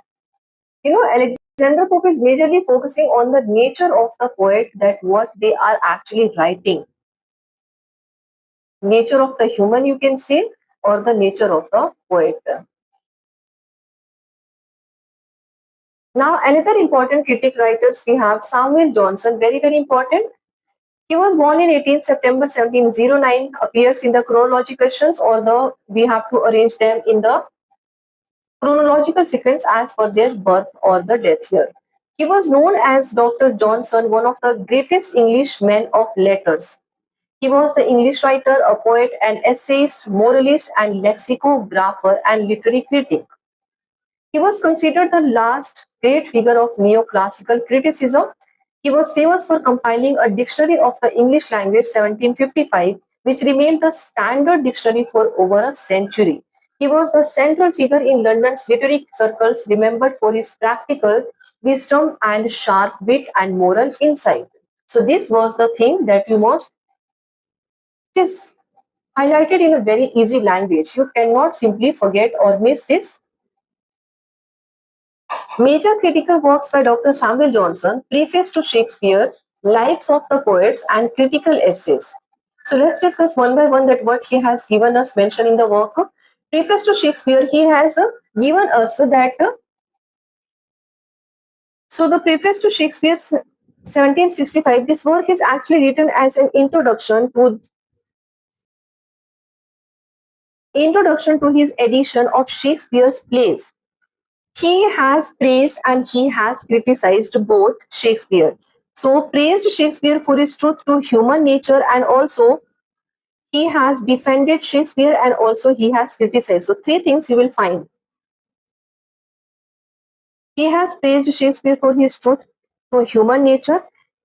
Alexander Pope is majorly focusing on the nature of the poet, that what they are actually writing. Nature of the human, you can say, or the nature of the poet. Now, another important critic writers we have Samuel Johnson, very, very important. He was born in 18th September 1709, appears in the chronology questions, or we have to arrange them in the chronological sequence as per their birth or the death year. He was known as Dr. Johnson, one of the greatest English men of letters. He was the English writer, a poet, an essayist, moralist, and lexicographer and literary critic. He was considered the last great figure of neoclassical criticism. He was famous for compiling a dictionary of the English language 1755, which remained the standard dictionary for over a century. He was the central figure in London's literary circles, remembered for his practical wisdom and sharp wit and moral insight. So this was the thing that you must just highlighted in a very easy language. You cannot simply forget or miss this. Major critical works by Dr. Samuel Johnson, Preface to Shakespeare, Lives of the Poets, and critical essays. So let's discuss one by one that what he has given us mentioned in the work. Preface to Shakespeare, he has given us that. So the Preface to Shakespeare 1765, this work is actually written as an introduction to his edition of Shakespeare's plays. He has praised and he has criticized both Shakespeare. So, praised Shakespeare for his truth to human nature, and also he has defended Shakespeare and also he has criticized. So, three things you will find. He has praised Shakespeare for his truth to human nature.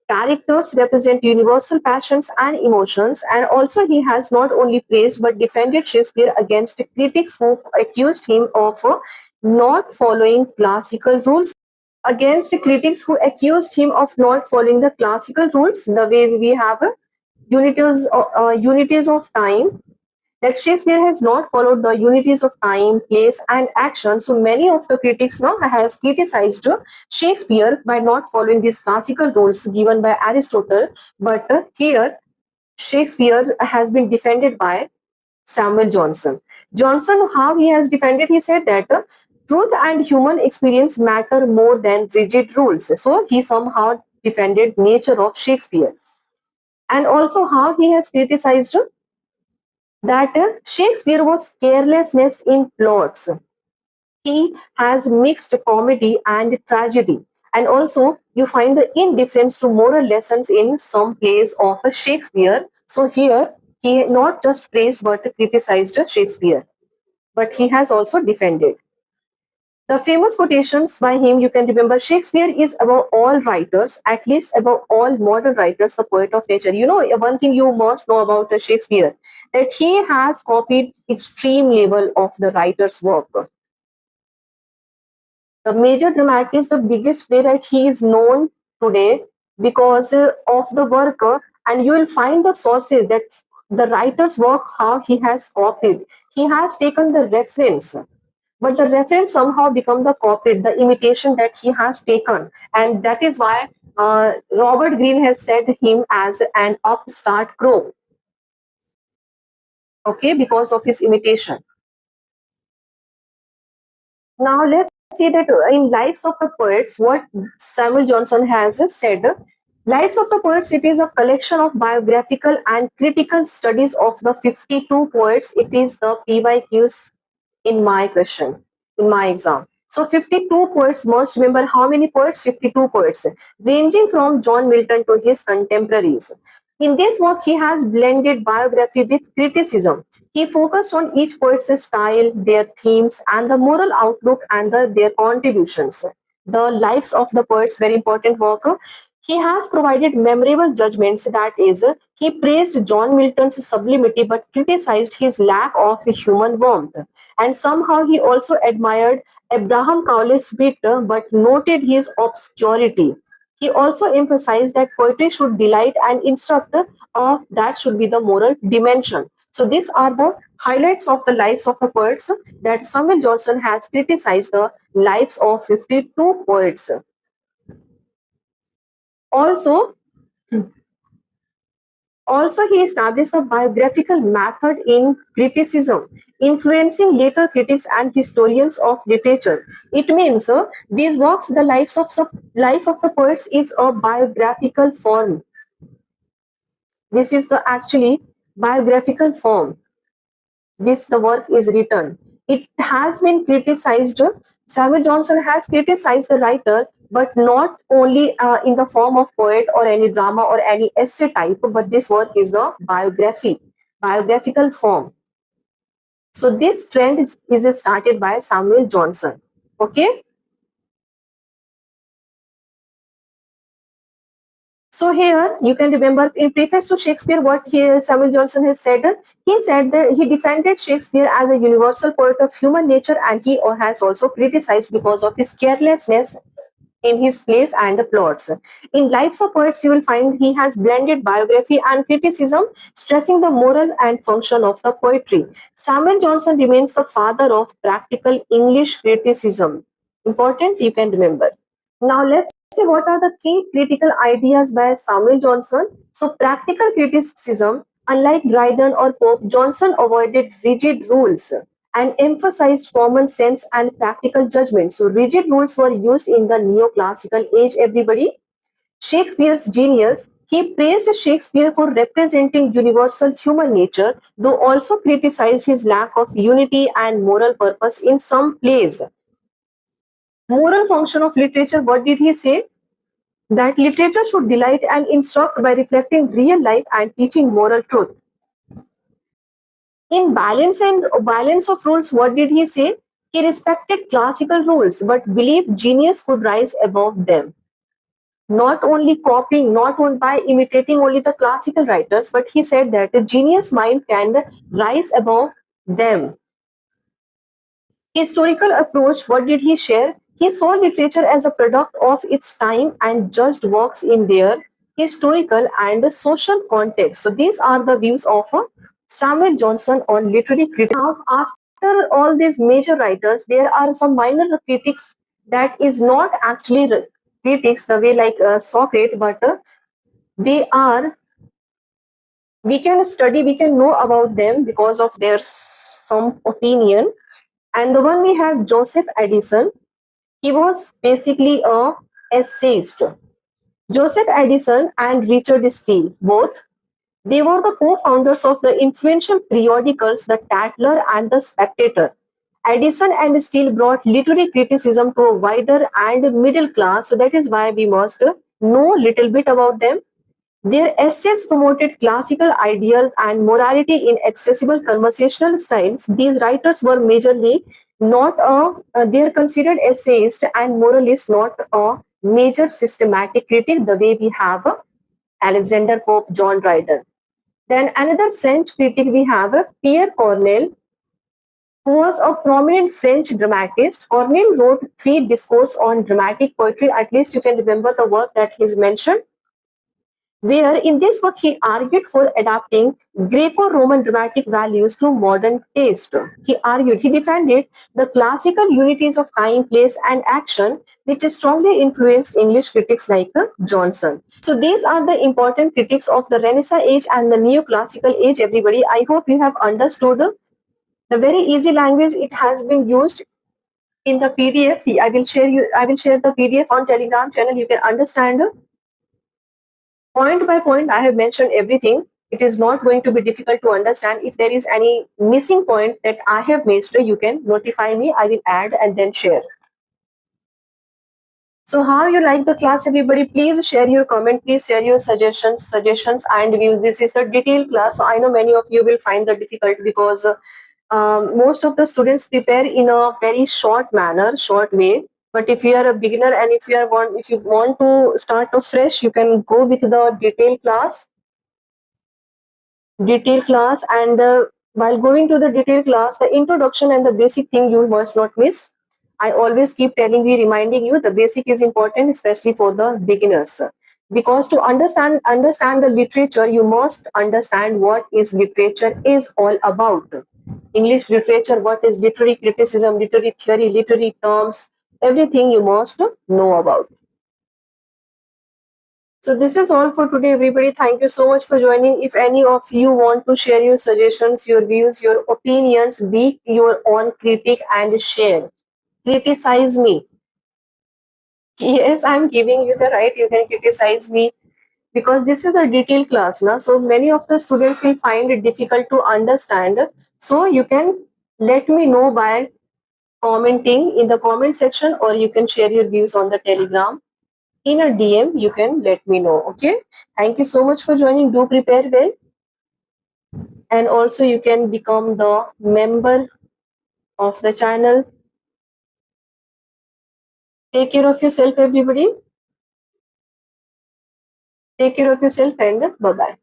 Characters represent universal passions and emotions, and also he has not only praised but defended Shakespeare against critics who accused him of not following classical rules. Against critics who accused him of not following the classical rules, the way we have unities of time, that Shakespeare has not followed the unities of time, place, and action. So many of the critics now has criticized Shakespeare by not following these classical rules given by Aristotle. But here, Shakespeare has been defended by Samuel Johnson. Johnson, how he has defended, he said that truth and human experience matter more than rigid rules. So he somehow defended nature of Shakespeare. And also how he has criticized that Shakespeare was carelessness in plots. He has mixed comedy and tragedy. And also, you find the indifference to moral lessons in some plays of Shakespeare. So here, he not just praised but criticized Shakespeare, but he has also defended. The famous quotations by him, you can remember Shakespeare is above all writers, at least above all modern writers, the poet of nature. You know, one thing you must know about Shakespeare, that he has copied extreme level of the writer's work. The major dramatist, the biggest playwright, he is known today because of the work, and you will find the sources that the writer's work, how he has copied. He has taken the reference, but the reference somehow become the copied, the imitation that he has taken, and that is why Robert Greene has said him as an upstart crow. Okay, because of his imitation. Now let's See that in Lives of the Poets, what Samuel Johnson has said. Lives of the Poets, it is a collection of biographical and critical studies of the 52 poets. It is the PYQs in my question, in my exam. So 52 poets, must remember how many poets? 52 poets, ranging from John Milton to his contemporaries. In this work, he has blended biography with criticism. He focused on each poet's style, their themes, and the moral outlook and their contributions. The Lives of the Poets, very important work. He has provided memorable judgments, that is, he praised John Milton's sublimity but criticized his lack of human warmth. And somehow he also admired Abraham Cowley's wit but noted his obscurity. He also emphasized that poetry should delight and instruct, that should be the moral dimension. So these are the highlights of the lives of the poets, that Samuel Johnson has criticized the lives of 52 poets. Also, Also, he established the biographical method in criticism, influencing later critics and historians of literature. It means these works, the life of the poets, is a biographical form. This is the actually biographical form. This the work is written. It has been criticized. Samuel Johnson has criticized the writer, but not only in the form of poet or any drama or any essay type, but this work is the biographical form. So this trend is started by Samuel Johnson. Okay. So here you can remember in preface to Shakespeare what Samuel Johnson has said. He said that he defended Shakespeare as a universal poet of human nature, and he has also criticized because of his carelessness in his plays and the plots. In Lives of Poets, you will find he has blended biography and criticism, stressing the moral and function of the poetry. Samuel Johnson remains the father of practical English criticism. Important, you can remember. Now let's see what are the key critical ideas by Samuel Johnson. So practical criticism, unlike Dryden or Pope, Johnson avoided rigid rules and emphasized common sense and practical judgment. So rigid rules were used in the neoclassical age, everybody. Shakespeare's genius. He praised Shakespeare for representing universal human nature, though also criticized his lack of unity and moral purpose in some plays. Moral function of literature, what did he say? That literature should delight and instruct by reflecting real life and teaching moral truth. In balance of rules, what did he say? He respected classical rules but believed genius could rise above them. Not only copying, not only by imitating only the classical writers, but he said that a genius mind can rise above them. Historical approach, what did he share? He saw literature as a product of its time and judged works in their historical and social context. So these are the views of Samuel Johnson on literary criticism. Now, after all these major writers, there are some minor critics that is not actually critics the way like Socrates, but they are, we can study, we can know about them because of their some opinion. And the one we have Joseph Addison. He was basically a essayist. Joseph Addison and Richard Steele, both, they were the co-founders of the influential periodicals The Tatler and The Spectator. Addison and Steele brought literary criticism to a wider and middle class, so that is why we must know little bit about them. Their essays promoted classical ideals and morality in accessible conversational styles. These writers were majorly not they are considered essayist and moralist, not a major systematic critic the way we have Alexander Pope, John Dryden. Then another French critic we have Pierre Corneille, who was a prominent French dramatist. Corneille wrote 3 discourses on dramatic poetry. At least you can remember the work that he's mentioned, where in this work he argued for adapting Greco-Roman dramatic values to modern taste. He defended the classical unities of time, place, and action, which strongly influenced English critics like Johnson. So these are the important critics of the Renaissance age and the neoclassical age, everybody. I hope you have understood the very easy language it has been used. in the PDF. I will share the PDF on Telegram channel. You can understand point by point. I have mentioned everything. It is not going to be difficult to understand. If there is any missing point that I have missed, you can notify me. I will add and then share. So how you like the class, everybody? Please share your comment. Please share your suggestions and views. This is a detailed class. So I know many of you will find that difficult because most of the students prepare in a very short manner, short way. But if you are a beginner and if you want to start afresh, you can go with the detailed class. And while going to the detailed class, the introduction and the basic thing you must not miss. I always keep telling you, reminding you, the basic is important, especially for the beginners, because to understand the literature, you must understand what is literature is all about. English literature, what is literary criticism, literary theory, literary terms, everything you must know about. So this is all for today, everybody. Thank you so much for joining. If any of you want to share your suggestions, your views, your opinions, be your own critic and share. Criticize me. Yes, I'm giving you the right. You can criticize me because this is a detailed class now. So many of the students will find it difficult to understand. So you can let me know by commenting in the comment section, or you can share your views on the Telegram. In a DM, you can let me know. Okay. Thank you so much for joining. Do prepare well. And also you can become the member of the channel. Take care of yourself, everybody. Take care of yourself and bye-bye.